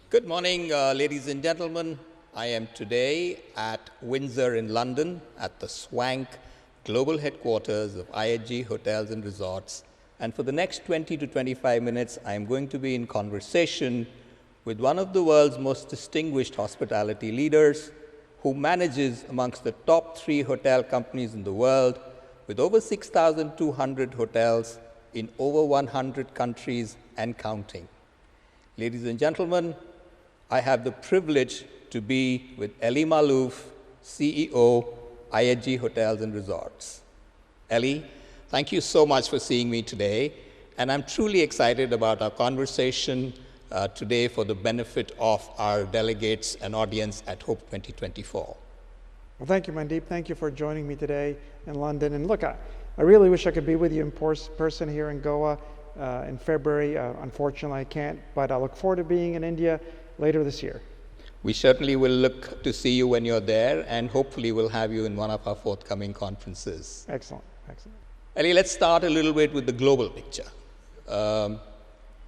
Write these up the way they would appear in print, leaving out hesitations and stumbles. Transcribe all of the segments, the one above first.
Good morning, ladies and gentlemen. I am today at Windsor in London at the swank global headquarters of IHG Hotels and Resorts. And for the next 20 to 25 minutes, I am going to be in conversation with one of the world's most distinguished hospitality leaders who manages amongst the top 3 hotel companies in the world with over 6,200 hotels in over 100 countries and counting. Ladies and gentlemen, I have the privilege to be with Elie Maalouf, CEO, IHG Hotels and Resorts. Elie, thank you so much for seeing me today, and I'm truly excited about our conversation today for the benefit of our delegates and audience at HOPE 2024. Well, thank you, Mandeep. Thank you for joining me today in London. And look, I really wish I could be with you in person here in Goa in February. Unfortunately, I can't, but I look forward to being in India later this year. We certainly will look to see you when you're there, and hopefully we'll have you in one of our forthcoming conferences. Excellent, excellent. Elie, let's start a little bit with the global picture.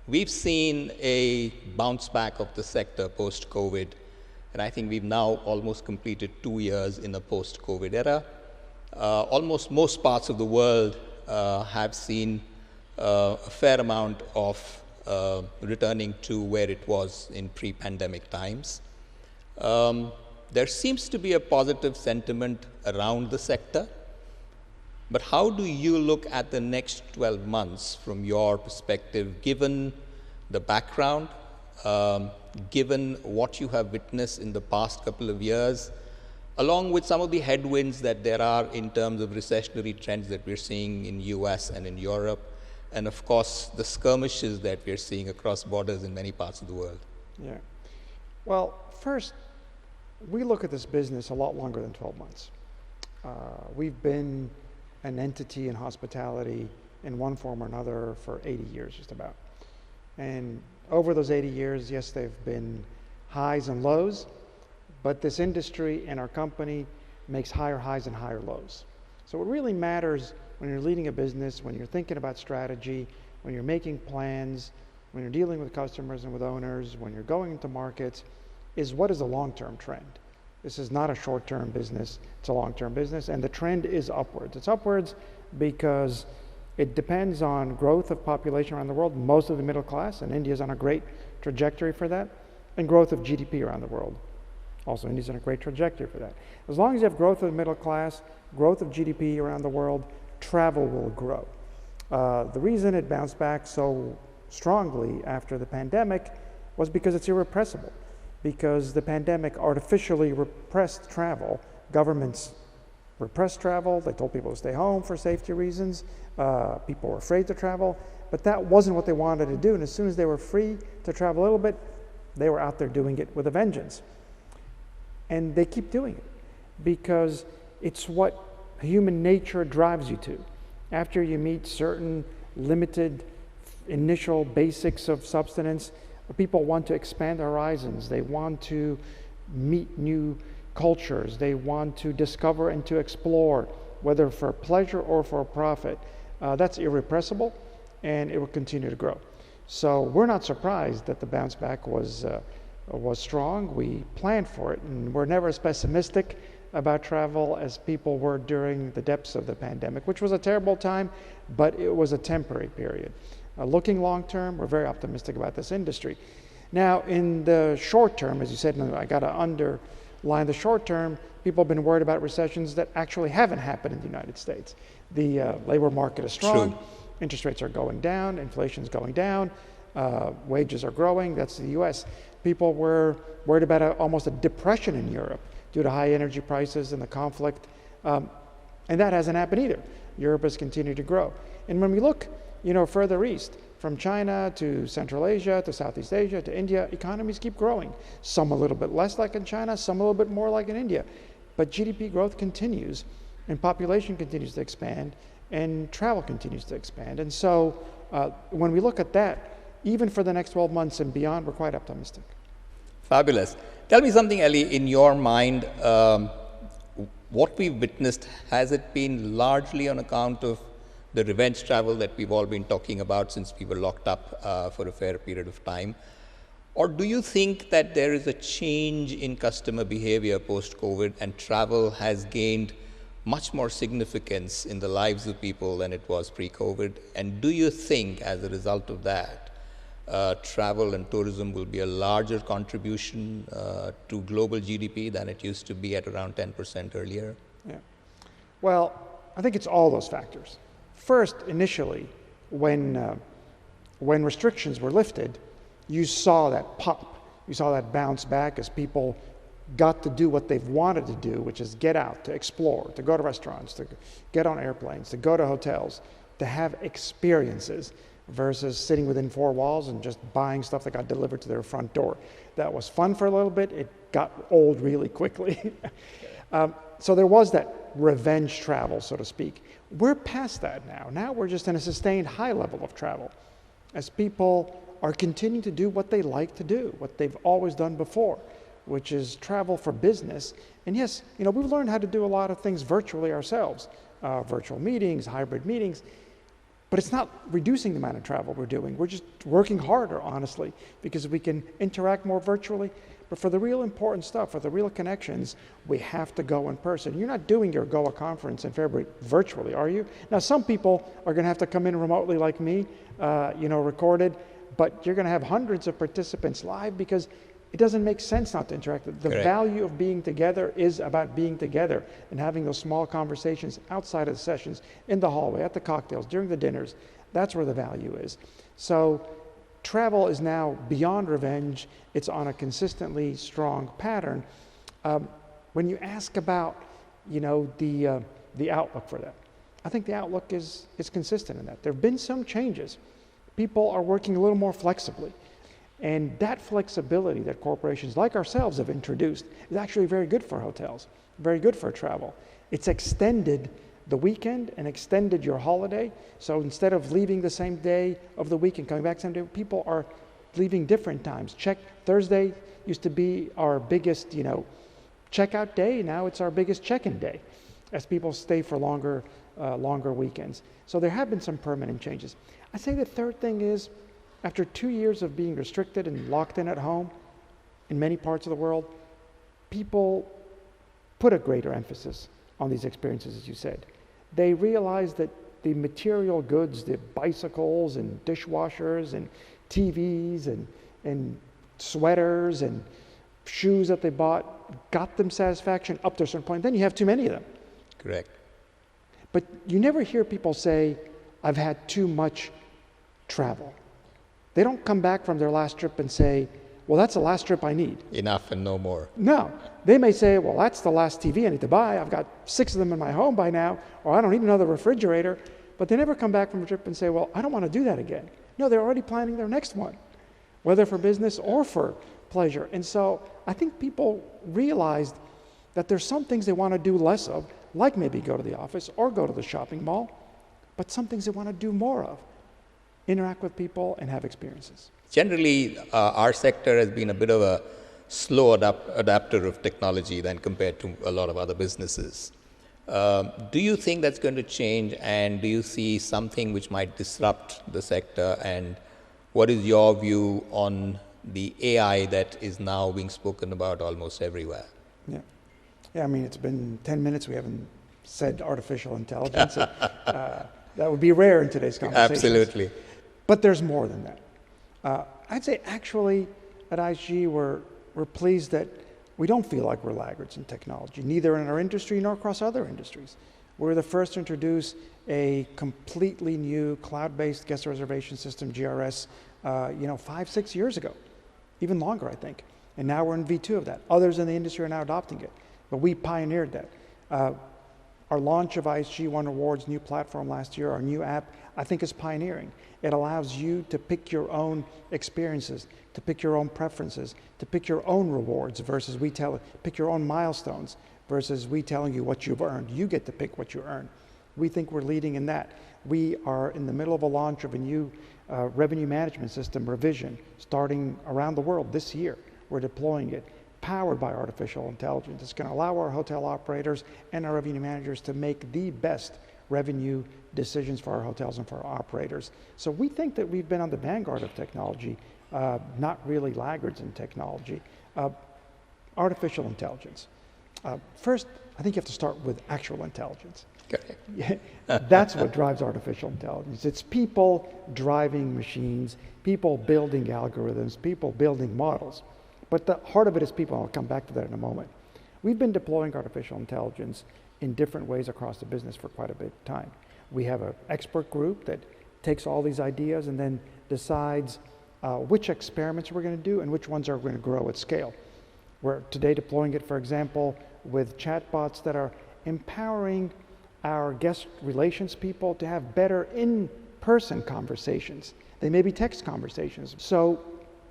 We've seen a bounce back of the sector post-COVID, and I think we've now almost completed 2 years in a post-COVID era. Almost most parts of the world have seen a fair amount of returning to where it was in pre-pandemic times. There seems to be a positive sentiment around the sector, but how do you look at the next 12 months from your perspective, given the background, given what you have witnessed in the past couple of years, along with some of the headwinds that there are in terms of recessionary trends that we're seeing in US and in Europe, and of course, the skirmishes that we're seeing across borders in many parts of the world? Yeah. Well, first, we look at this business a lot longer than 12 months. We've been an entity in hospitality in one form or another for 80 years, just about. And over those 80 years, yes, they've been highs and lows, but this industry and our company makes higher highs and higher lows. So what really matters when you're leading a business, when you're thinking about strategy, when you're making plans, when you're dealing with customers and with owners, when you're going into markets, is what is the long-term trend. This is not a short-term business, it's a long-term business, and the trend is upwards. It's upwards because it depends on growth of population around the world, most of the middle class, and India's on a great trajectory for that, and growth of GDP around the world. Also, India's on a great trajectory for that. As long as you have growth of the middle class, growth of GDP around the world, travel will grow. The reason it bounced back so strongly after the pandemic was because it's irrepressible. Because the pandemic artificially repressed travel. Governments repressed travel. They told people to stay home for safety reasons. People were afraid to travel, but that wasn't what they wanted to do. And as soon as they were free to travel a little bit, they were out there doing it with a vengeance. And they keep doing it because it's what human nature drives you to. After you meet certain limited initial basics of subsistence, people want to expand their horizons. They want to meet new cultures. They want to discover and to explore, whether for pleasure or for profit. That's irrepressible, and it will continue to grow. So we're not surprised that the bounce back was strong. We planned for it, and we're never as pessimistic about travel as people were during the depths of the pandemic, which was a terrible time, but it was a temporary period. Looking long term, we're very optimistic about this industry. Now, in the short term, as you said, and I got to underline the short term, people have been worried about recessions that actually haven't happened in the United States. The labor market is strong, interest rates are going down, inflation's going down, wages are growing, that's the US. People were worried about almost a depression in Europe due to high energy prices and the conflict, and that hasn't happened either. Europe has continued to grow. And when we look further east, from China to Central Asia to Southeast Asia to India, economies keep growing. Some a little bit less like in China, some a little bit more like in India. But GDP growth continues, and population continues to expand, and travel continues to expand. And so when we look at that, even for the next 12 months and beyond, we're quite optimistic. Fabulous. Tell me something, Elie, in your mind, what we've witnessed, has it been largely on account of the revenge travel that we've all been talking about since we were locked up for a fair period of time? Or do you think that there is a change in customer behavior post-COVID and travel has gained much more significance in the lives of people than it was pre-COVID? And do you think, as a result of that, travel and tourism will be a larger contribution to global GDP than it used to be at around 10% earlier? Yeah. Well, I think it's all those factors. First, initially, when restrictions were lifted, you saw that pop, you saw that bounce back as people got to do what they've wanted to do, which is get out, to explore, to go to restaurants, to get on airplanes, to go to hotels, to have experiences versus sitting within four walls and just buying stuff that got delivered to their front door. That was fun for a little bit. It got old really quickly. So there was that revenge travel, so to speak. We're past that now. Now we're just in a sustained high level of travel as people are continuing to do what they like to do, what they've always done before, which is travel for business. And yes, we've learned how to do a lot of things virtually ourselves, virtual meetings, hybrid meetings, but it's not reducing the amount of travel we're doing. We're just working harder, honestly, because we can interact more virtually. But for the real important stuff, for the real connections, we have to go in person. You're not doing your GOA conference in February virtually, are you? Now, some people are going to have to come in remotely like me, recorded, but you're going to have hundreds of participants live because it doesn't make sense not to interact. The Correct. value of being together is about being together and having those small conversations outside of the sessions, in the hallway, at the cocktails, during the dinners. That's where the value is. So travel is now beyond revenge. It's on a consistently strong pattern. When you ask about, the outlook for that, I think the outlook is consistent in that. There have been some changes. People are working a little more flexibly. And that flexibility that corporations like ourselves have introduced is actually very good for hotels, very good for travel. It's extended the weekend and extended your holiday. So instead of leaving the same day of the week and coming back the same day, people are leaving different times. Thursday used to be our biggest, checkout day. Now it's our biggest check-in day as people stay for longer weekends. So there have been some permanent changes. I say the third thing is, after 2 years of being restricted and locked in at home in many parts of the world, people put a greater emphasis on these experiences, as you said. They realized that the material goods, the bicycles and dishwashers and TVs and sweaters and shoes that they bought got them satisfaction up to a certain point. Then you have too many of them. Correct. But you never hear people say, I've had too much travel. They don't come back from their last trip and say, well, that's the last trip I need. Enough and no more. No. They may say, well, that's the last TV I need to buy. I've got 6 of them in my home by now, or I don't need another refrigerator. But they never come back from a trip and say, well, I don't want to do that again. No, they're already planning their next one, whether for business or for pleasure. And so I think people realized that there's some things they want to do less of, like maybe go to the office or go to the shopping mall, but some things they want to do more of, interact with people and have experiences. Generally, our sector has been a bit of a slow adapter of technology than compared to a lot of other businesses. Do you think that's going to change, and do you see something which might disrupt the sector, and what is your view on the AI that is now being spoken about almost everywhere? Yeah, I mean, it's been 10 minutes, we haven't said artificial intelligence. That would be rare in today's conversation. Absolutely. But there's more than that. I'd say actually at IHG we're pleased that we don't feel like we're laggards in technology, neither in our industry nor across other industries. We're the first to introduce a completely new cloud-based guest reservation system, GRS, 5-6 years ago, even longer, I think. And now we're in V2 of that. Others in the industry are now adopting it, but we pioneered that. Our launch of IHG One Rewards new platform last year, our new app, I think is pioneering. It allows you to pick your own experiences, to pick your own preferences, to pick your own rewards versus pick your own milestones versus we telling you what you've earned. You get to pick what you earn. We think we're leading in that. We are in the middle of a launch of a new revenue management system revision starting around the world this year. We're deploying it, powered by artificial intelligence. It's going to allow our hotel operators and our revenue managers to make the best revenue decisions for our hotels and for our operators. So we think that we've been on the vanguard of technology, not really laggards in technology. Artificial intelligence. First, I think you have to start with actual intelligence. Correct. That's what drives artificial intelligence. It's people driving machines, people building algorithms, people building models. But the heart of it is people. I'll come back to that in a moment. We've been deploying artificial intelligence in different ways across the business for quite a bit of time. We have an expert group that takes all these ideas and then decides which experiments we're going to do and which ones are going to grow at scale. We're today deploying it, for example, with chatbots that are empowering our guest relations people to have better in-person conversations. They may be text conversations. So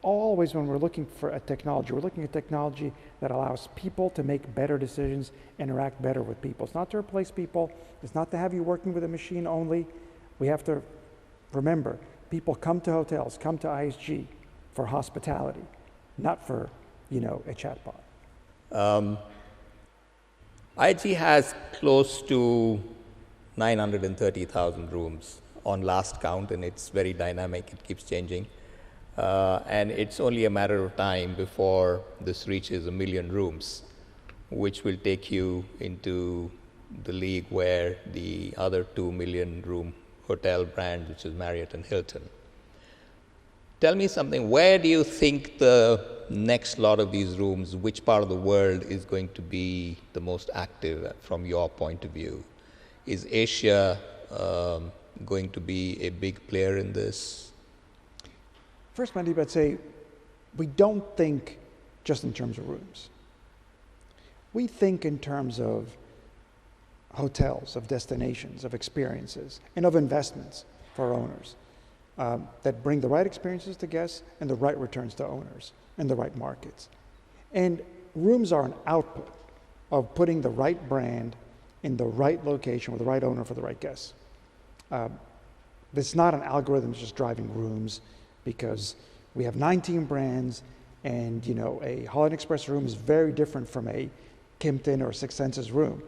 always when we're looking for a technology, we're looking at technology that allows people to make better decisions, interact better with people. It's not to replace people. It's not to have you working with a machine only. We have to remember, people come to hotels, come to IHG for hospitality, not for, a chatbot. IHG has close to 930,000 rooms on last count, and it's very dynamic. It keeps changing. And it's only a matter of time before this reaches 1 million rooms, which will take you into the league where the other 2 million room hotel brands, which is Marriott and Hilton. Tell me something, where do you think the next lot of these rooms, which part of the world is going to be the most active from your point of view? Is Asia going to be a big player in this? First, Mandeep, I'd say we don't think just in terms of rooms. We think in terms of hotels, of destinations, of experiences, and of investments for owners that bring the right experiences to guests and the right returns to owners in the right markets. And rooms are an output of putting the right brand in the right location with the right owner for the right guests. It's not an algorithm just driving rooms, because we have 19 brands, and a Holiday Inn Express room is very different from a Kimpton or Six Senses room.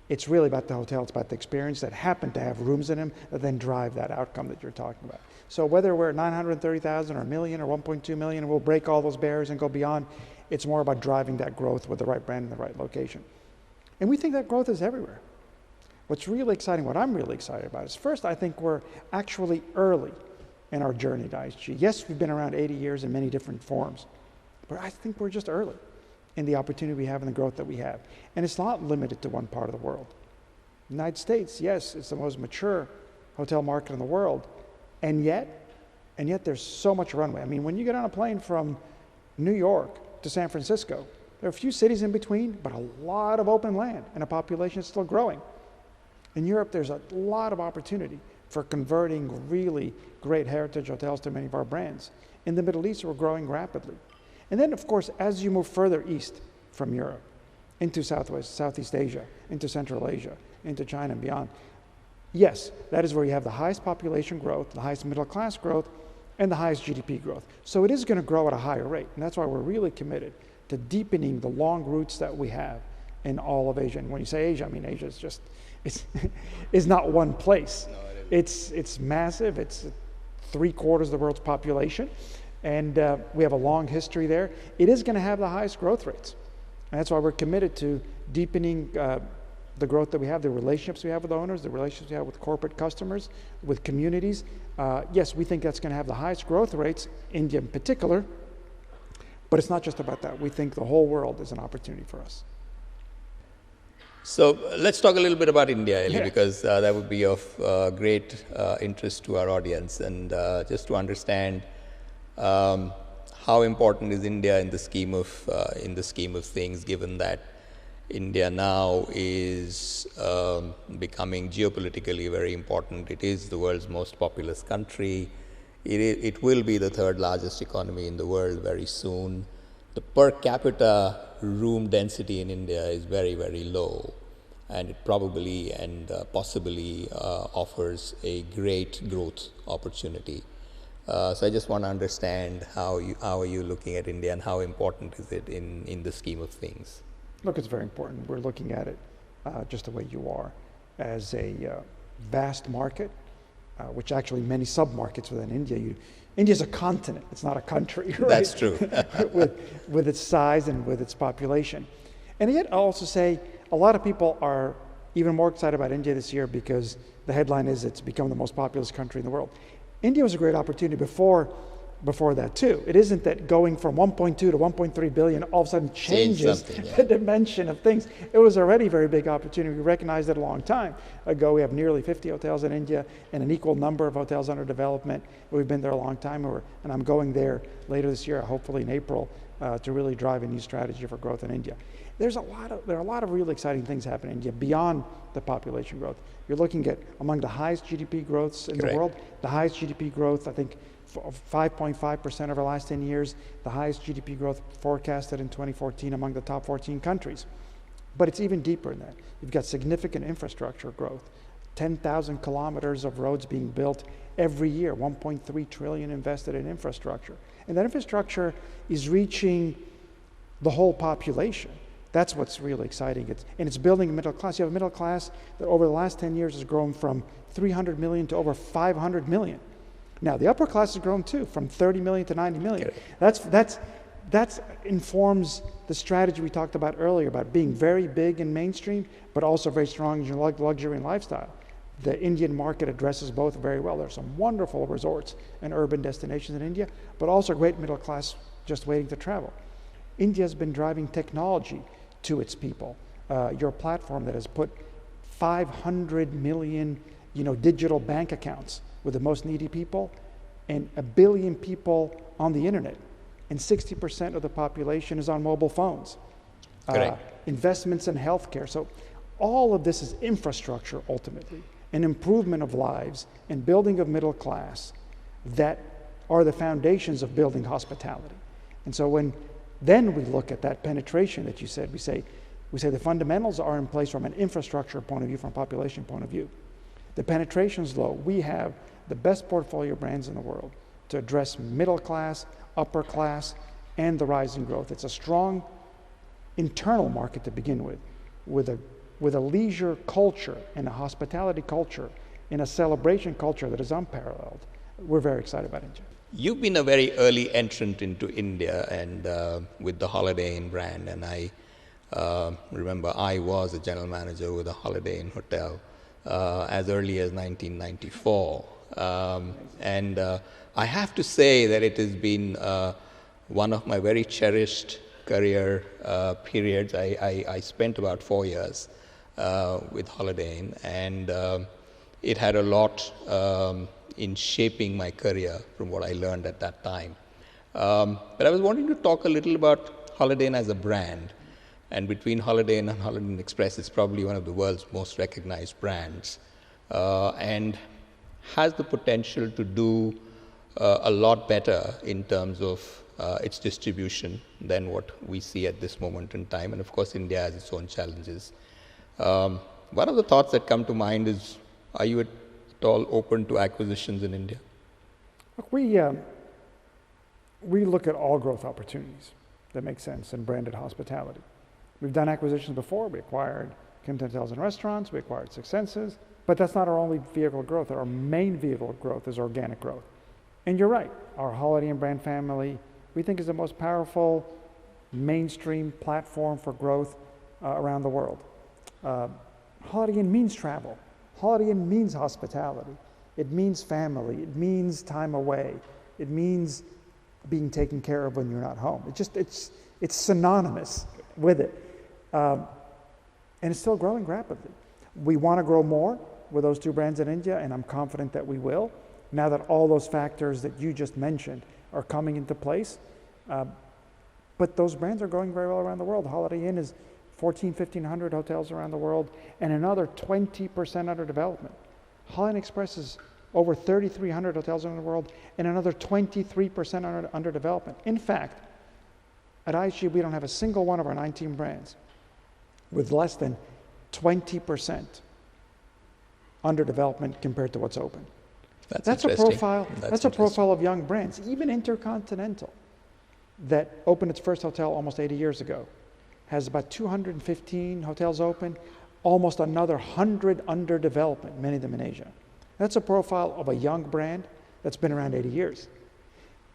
It's really about the hotel, it's about the experience that happen to have rooms in them that then drive that outcome that you're talking about. So whether we're at 930,000 or 1 million or 1.2 million, we'll break all those barriers and go beyond. It's more about driving that growth with the right brand in the right location. And we think that growth is everywhere. What's really exciting, what I'm really excited about is, first, I think we're actually early in our journey to IHG. Yes, we've been around 80 years in many different forms, but I think we're just early in the opportunity we have and the growth that we have. And it's not limited to one part of the world. The United States, yes, it's the most mature hotel market in the world, and yet there's so much runway. I mean, when you get on a plane from New York to San Francisco, there are a few cities in between, but a lot of open land and a population that's still growing. In Europe, there's a lot of opportunity for converting really great heritage hotels to many of our brands. In the Middle East, we're growing rapidly. And then, of course, as you move further east from Europe, into Southeast Asia, into Central Asia, into China and beyond, yes, that is where you have the highest population growth, the highest middle class growth, and the highest GDP growth. So it is going to grow at a higher rate. And that's why we're really committed to deepening the long roots that we have in all of Asia. And when you say Asia, I mean Asia is just, it's not one place. No, it's massive. It's 3/4 of the world's population. And we have a long history there. It is going to have the highest growth rates. And that's why we're committed to deepening the growth that we have, the relationships we have with owners, the relationships we have with corporate customers, with communities. Yes, we think that's going to have the highest growth rates, India in particular, but it's not just about that. We think the whole world is an opportunity for us. So let's talk a little bit about India, Elie, Yeah. because that would be of great interest to our audience, and just to understand how important is India in the scheme of things, given that India now is becoming geopolitically very important. It is the world's most populous country. It will be the third largest economy in the world very soon. The per capita room density in India is very, very low, and it probably and possibly offers a great growth opportunity. So I just want to understand how are you looking at India, and how important is it in the scheme of things? Look, it's very important. We're looking at it just the way you are, as a vast market, which actually many sub-markets within India. India's a continent, it's not a country, right? That's true. with its size and with its population. And yet I'll also say a lot of people are even more excited about India this year because the headline is it's become the most populous country in the world. India was a great opportunity before that too. It isn't that going from 1.2 to 1.3 billion all of a sudden changes the dimension of things. It was already a very big opportunity. We recognized it a long time ago. We have nearly 50 hotels in India and an equal number of hotels under development. We've been there a long time, and I'm going there later this year, hopefully in April, to really drive a new strategy for growth in India. There are a lot of really exciting things happening in India beyond the population growth. You're looking at among the highest GDP growths in the world, the highest GDP growth, I think, 5.5% over the last 10 years, the highest GDP growth forecasted in 2014 among the top 14 countries. But it's even deeper than that. You've got significant infrastructure growth, 10,000 kilometers of roads being built every year, 1.3 trillion invested in infrastructure. And that infrastructure is reaching the whole population. That's what's really exciting. It's building a middle class. You have a middle class that over the last 10 years has grown from 300 million to over 500 million. Now, the upper class has grown too, from 30 million to 90 million. That informs the strategy we talked about earlier about being very big in mainstream, but also very strong in luxury and lifestyle. The Indian market addresses both very well. There are some wonderful resorts and urban destinations in India, but also a great middle class just waiting to travel. India has been driving technology to its people. Your platform that has put 500 million, digital bank accounts with the most needy people, and 1 billion people on the internet, and 60% of the population is on mobile phones. Investments in healthcare. So all of this is infrastructure ultimately, an improvement of lives and building of middle class that are the foundations of building hospitality. And so then we look at that penetration that you said, we say the fundamentals are in place from an infrastructure point of view, from a population point of view. The penetration's low. We have the best portfolio brands in the world to address middle class, upper class, and the rising growth. It's a strong internal market to begin with a leisure culture and a hospitality culture and a celebration culture that is unparalleled. We're very excited about India. You've been a very early entrant into India and with the Holiday Inn brand, and I remember I was a general manager with a Holiday Inn hotel as early as 1994. And I have to say that it has been one of my very cherished career periods. I spent about 4 years with Holiday Inn, and it had a lot in shaping my career from what I learned at that time. But I was wanting to talk a little about Holiday Inn as a brand. And between Holiday Inn and Holiday Inn Express, it's probably one of the world's most recognized brands, and has the potential to do a lot better in terms of its distribution than what we see at this moment in time. And of course, India has its own challenges. One of the thoughts that come to mind is, are you at all open to acquisitions in India? Look, we look at all growth opportunities that make sense in branded hospitality. We've done acquisitions before. We acquired Kimpton Hotels and Restaurants. We acquired Six Senses. But that's not our only vehicle of growth. Our main vehicle of growth is organic growth. And you're right. Our Holiday Inn brand family, we think, is the most powerful mainstream platform for growth around the world. Holiday Inn means travel. Holiday Inn means hospitality. It means family. It means time away. It means being taken care of when you're not home. It's synonymous with it. And it's still growing rapidly. We want to grow more with those two brands in India, and I'm confident that we will, now that all those factors that you just mentioned are coming into place. But those brands are growing very well around the world. Holiday Inn is 1,500 hotels around the world, and another 20% under development. Holiday Inn Express is over 3,300 hotels around the world, and another 23% under development. In fact, at IHG, we don't have a single one of our 19 brands with less than 20% under development compared to what's open. That's a profile. That's a profile of young brands, even Intercontinental, that opened its first hotel almost 80 years ago, has about 215 hotels open, almost another 100 under development, many of them in Asia. That's a profile of a young brand that's been around 80 years.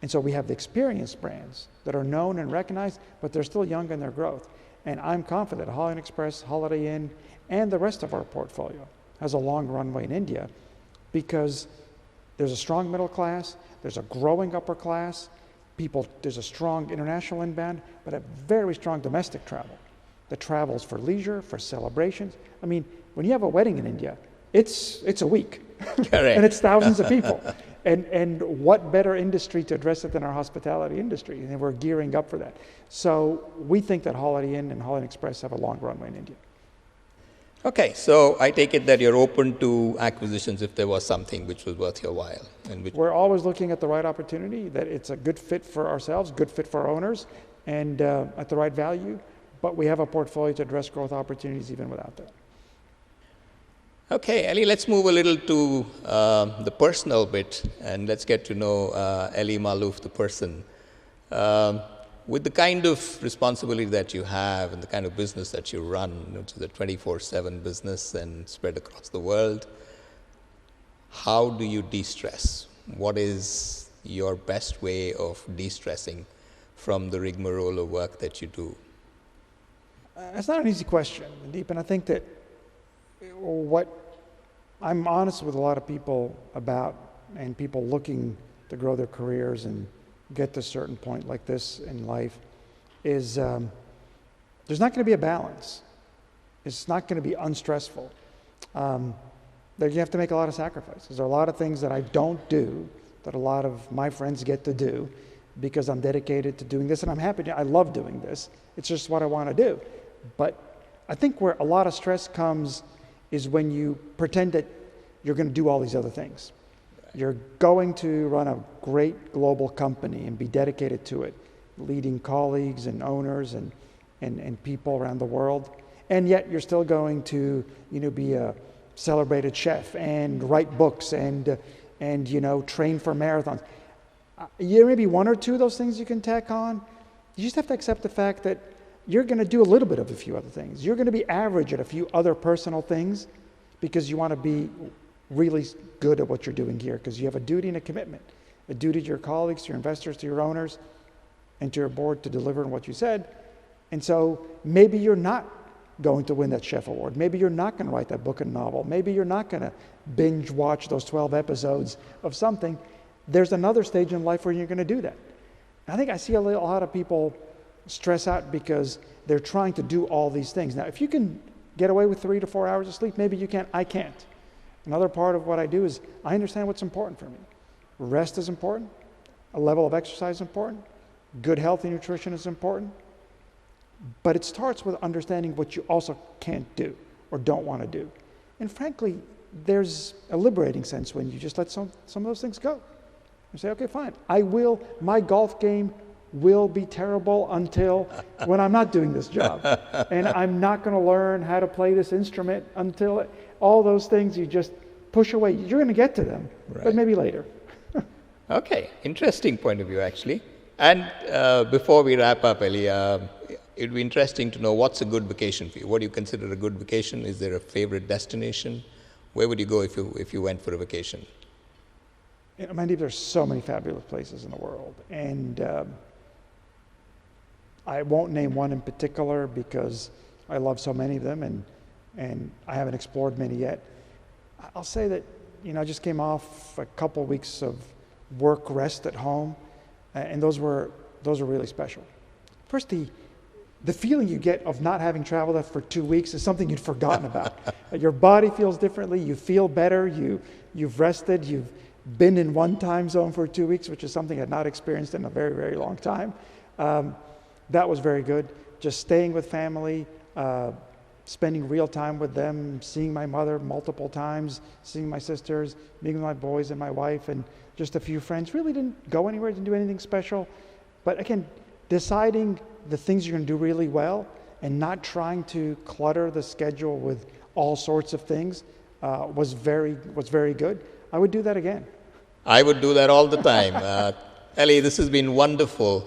And so we have the experienced brands that are known and recognized, but they're still young in their growth. And I'm confident Holiday Inn Express, Holiday Inn, and the rest of our portfolio has a long runway in India because there's a strong middle class, there's a growing upper class, there's a strong international inbound, but a very strong domestic travel that travels for leisure, for celebrations. I mean, when you have a wedding in India, it's a week. Correct. And it's thousands of people. And what better industry to address it than our hospitality industry? And we're gearing up for that. So we think that Holiday Inn and Holiday Inn Express have a long runway in India. Okay, so I take it that you're open to acquisitions if there was something which was worth your while. We're always looking at the right opportunity, that it's a good fit for ourselves, good fit for our owners, and at the right value. But we have a portfolio to address growth opportunities even without that. Okay, Elie, let's move a little to the personal bit, and let's get to know Elie Maalouf, the person. With the kind of responsibility that you have and the kind of business that you run, which is a 24/7 business and spread across the world, how do you de-stress? What is your best way of de-stressing from the rigmarole of work that you do? It's not an easy question, Mandeep, and I think that what I'm honest with a lot of people about, and people looking to grow their careers and get to a certain point like this in life, is there's not going to be a balance. It's not going to be unstressful. You have to make a lot of sacrifices. There are a lot of things that I don't do that a lot of my friends get to do because I'm dedicated to doing this, and I'm happy I love doing this. It's just what I want to do. But I think where a lot of stress comes is when you pretend that you're going to do all these other things. You're going to run a great global company and be dedicated to it, leading colleagues and owners and people around the world. And yet you're still going to, be a celebrated chef and write books and train for marathons. Maybe one or two of those things you can tack on. You just have to accept the fact that you're going to do a little bit of a few other things. You're going to be average at a few other personal things because you want to be really good at what you're doing here, because you have a duty and a commitment, a duty to your colleagues, to your investors, to your owners, and to your board to deliver on what you said. And so maybe you're not going to win that chef award. Maybe you're not going to write that book and novel. Maybe you're not going to binge watch those 12 episodes of something. There's another stage in life where you're going to do that. I think I see a lot of people stress out because they're trying to do all these things. Now, if you can get away with 3 to 4 hours of sleep, maybe you can. I can't. Another part of what I do is I understand what's important for me. Rest is important. A level of exercise is important. Good healthy nutrition is important. But it starts with understanding what you also can't do or don't want to do. And frankly, there's a liberating sense when you just let some of those things go. You say, okay, fine. My golf game will be terrible until when I'm not doing this job. And I'm not going to learn how to play this instrument until all those things you just push away. You're going to get to them, right, but maybe later. Okay, interesting point of view, actually. And before we wrap up, Elie, it'd be interesting to know what's a good vacation for you. What do you consider a good vacation? Is there a favorite destination? Where would you go if you went for a vacation? Mandeep, there's so many fabulous places in the world, and I won't name one in particular because I love so many of them, and I haven't explored many yet. I'll say that I just came off a couple of weeks of work rest at home, and those were really special. First, the feeling you get of not having traveled for 2 weeks is something you'd forgotten about. Your body feels differently. You feel better. You've rested. You've been in one time zone for 2 weeks, which is something I'd not experienced in a very, very long time. That was very good. Just staying with family, spending real time with them, seeing my mother multiple times, seeing my sisters, being with my boys and my wife, and just a few friends. Really didn't go anywhere, didn't do anything special. But again, deciding the things you're going to do really well and not trying to clutter the schedule with all sorts of things was very good. I would do that again. I would do that all the time. Elie, this has been wonderful.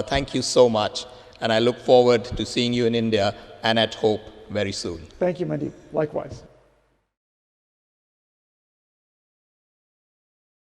Thank you so much. And I look forward to seeing you in India and at Hope very soon. Thank you, Mandeep. Likewise.